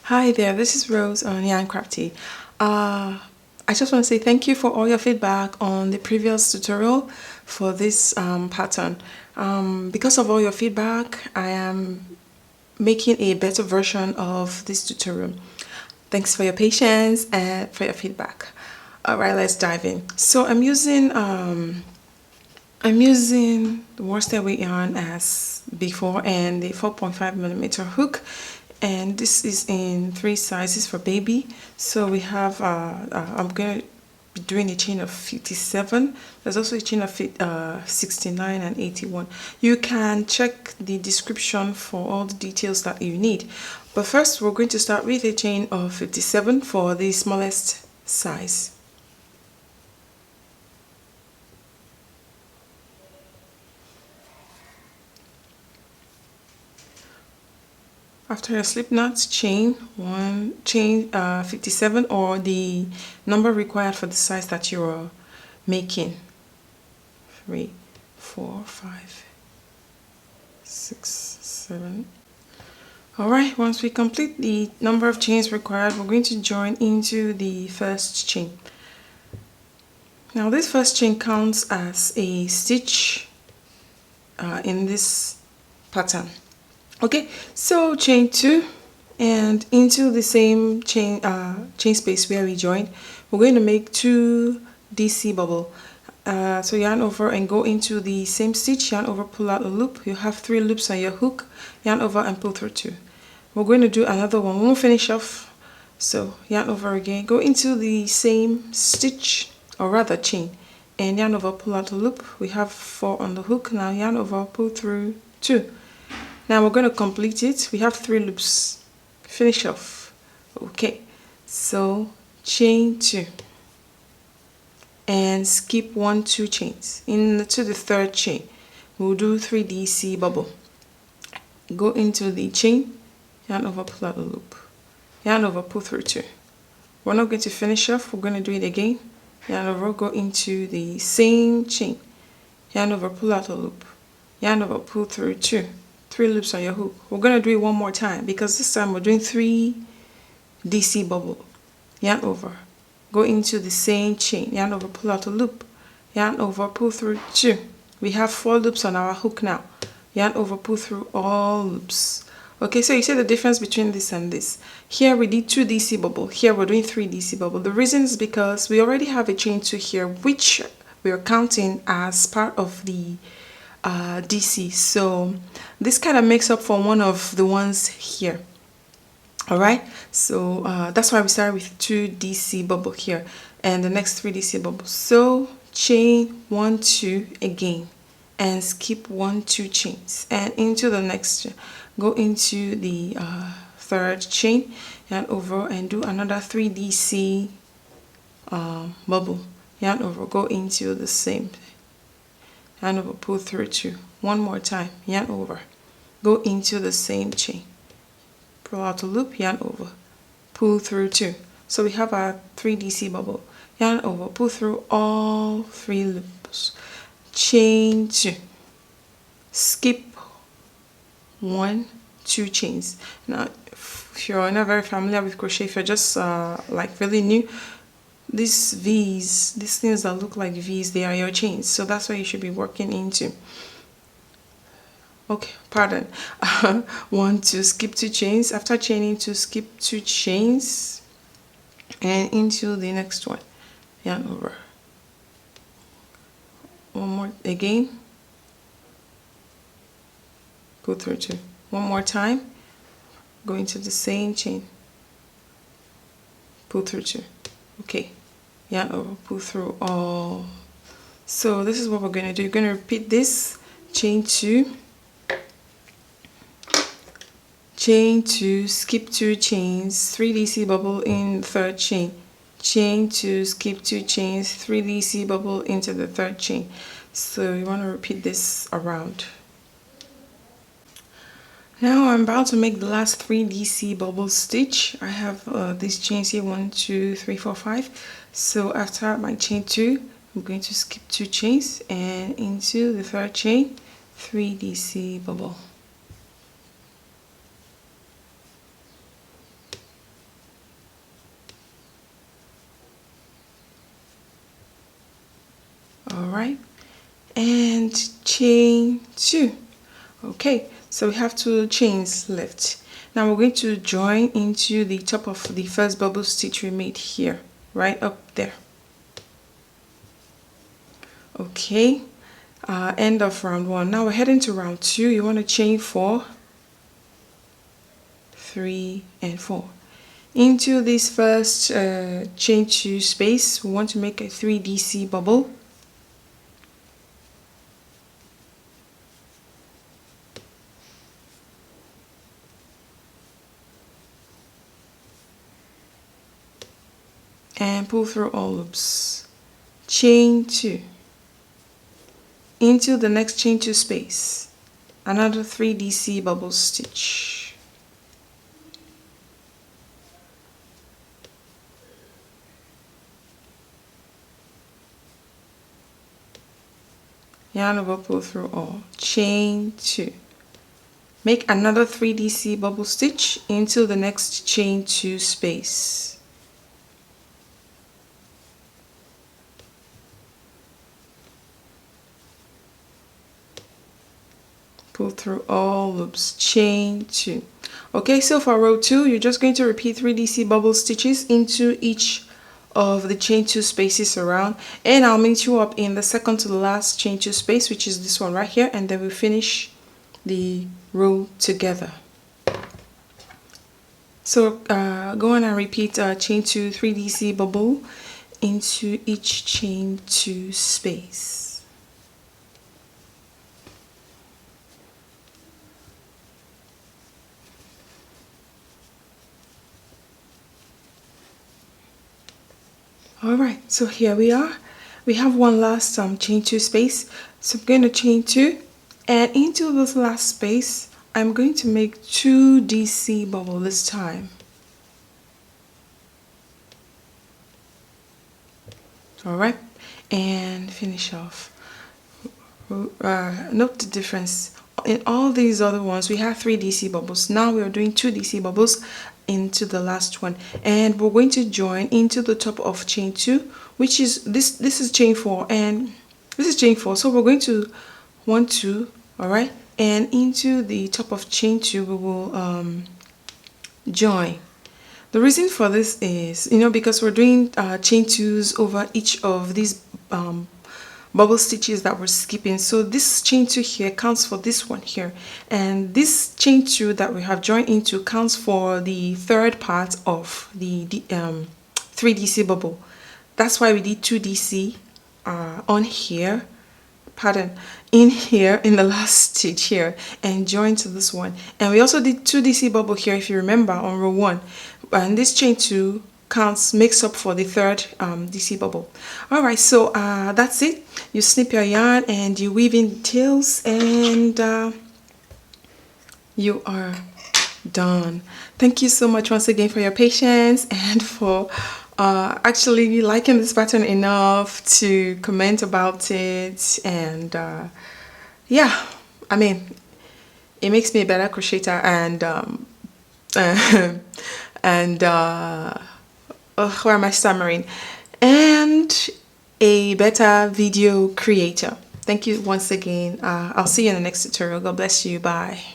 Hi there, this is Rose on Yarn Crafty. I just want to say thank you for all your feedback on the previous tutorial for this pattern. Because of all your feedback, I am making a better version of this tutorial. Thanks for your patience and for your feedback. Alright, let's dive in. So I'm using the worsted weight yarn as before and the 4.5mm hook, and this is in 3 sizes for baby. So we have I'm going to be doing a chain of 57. There's also a chain of 69 and 81. You can check the description for all the details that you need, but first we're going to start with a chain of 57 for the smallest size. After your slip knots, chain 57 or the number required for the size that you're making. 3, 4, 5, 6, 7. Alright, once we complete the number of chains required, we're going to join into the first chain. Now this first chain counts as a stitch in this pattern. Okay, so chain 2, and into the same chain space where we joined, we're going to make 2 DC bubble. So yarn over and go into the same stitch, yarn over, pull out a loop. You have 3 loops on your hook, yarn over and pull through 2. We're going to do another one. We won't finish off, so yarn over again, go into the same stitch, or rather chain, and yarn over, pull out a loop. We have 4 on the hook. Now yarn over, pull through 2. Now we're going to complete it. We have 3 loops. Finish off. Okay, so chain 2 and skip 1, 2 chains into the third chain. We'll do 3 DC bubble. Go into the chain, yarn over, pull out a loop, yarn over, pull through 2. We're not going to finish off. We're going to do it again. Yarn over, go into the same chain, yarn over, pull out a loop, yarn over, pull through 2. 3 loops on your hook. We're going to do it one more time because this time we're doing 3 DC bubble. Yarn over, go into the same chain, yarn over, pull out a loop, yarn over, pull through 2. We have 4 loops on our hook now. Yarn over, pull through all loops. Okay, so you see the difference between this and this. Here we did 2 DC bubble. Here we're doing 3 DC bubble. The reason is because we already have a chain 2 here, which we are counting as part of the DC, so this kind of makes up for one of the ones here. Alright, so that's why we started with 2 DC bubble here and the next 3 DC bubbles. So chain 1, 2 again and skip 1, 2 chains and into the next, go into the third chain, yarn over and do another 3 DC bubble, yarn over, go into the same, yarn over, pull through 2. One more time, yarn over, go into the same chain, pull out a loop, yarn over, pull through 2. So we have our 3 DC bubble, yarn over, pull through all 3 loops, chain 2, skip 1, 2 chains. Now if you're not very familiar with crochet, if you're just like really new, these V's, these things that look like V's, they are your chains, so that's what you should be working into. Okay, pardon. 1, 2, skip 2 chains. After chaining 2, skip 2 chains and into the next one, yarn over, one more again, go through 2. One more time, go into the same chain, pull through 2. Okay, yarn over, pull through all. So this is what we're going to do. You're going to repeat this, chain 2, chain 2, skip 2 chains, 3 DC bubble in the third chain, chain 2, skip 2 chains, 3 DC bubble into the third chain. So you want to repeat this around. Now I'm about to make the last 3 DC bubble stitch. I have these chains here, 1, 2, 3, 4, 5. So after my chain 2, I'm going to skip 2 chains and into the third chain, 3 DC bubble. All right, and chain 2. Okay, so we have 2 chains left. Now we're going to join into the top of the first bubble stitch we made here, right up there. Okay, end of round 1. Now we're heading to round 2. You want to chain 4, 3, and 4. Into this first chain 2 space, we want to make a 3 DC bubble. And pull through all loops. Chain 2. Into the next chain 2 space, another 3 DC bubble stitch. Yarn over, pull through all. Chain 2. Make another 3 DC bubble stitch into the next chain 2 space. Pull through all loops. Chain 2. Okay, so for row 2, you're just going to repeat 3 DC bubble stitches into each of the chain 2 spaces around, and I'll meet you up in the second to the last chain 2 space, which is this one right here, and then we'll finish the row together. So go on and repeat chain 2, 3 DC bubble into each chain 2 space. All right, so here we are. We have one last chain 2 space. So I'm going to chain 2, and into this last space, I'm going to make 2 DC bubble this time. All right, and finish off. Note the difference. In all these other ones, we have 3 DC bubbles. Now we are doing 2 DC bubbles into the last one, and we're going to join into the top of chain 2, which is this is chain 4, and this is chain 4. So we're going to 1, 2, all right, and into the top of chain 2 we will join. The reason for this is, because we're doing chain 2s over each of these bubble stitches that we're skipping. So this chain 2 here counts for this one here, and this chain 2 that we have joined into counts for the third part of the 3 DC bubble. That's why we did 2 DC on here, in here in the last stitch here, and join to this one. And we also did 2 DC bubble here, if you remember, on row 1, and this chain 2 makes up for the third DC bubble. All right, so that's it. You snip your yarn and you weave in tails, and you are done. Thank you so much once again for your patience and for actually liking this pattern enough to comment about it. And yeah, I mean, it makes me a better crocheter, and why am I stammering? And a better video creator. Thank you once again. I'll see you in the next tutorial. God bless you. Bye.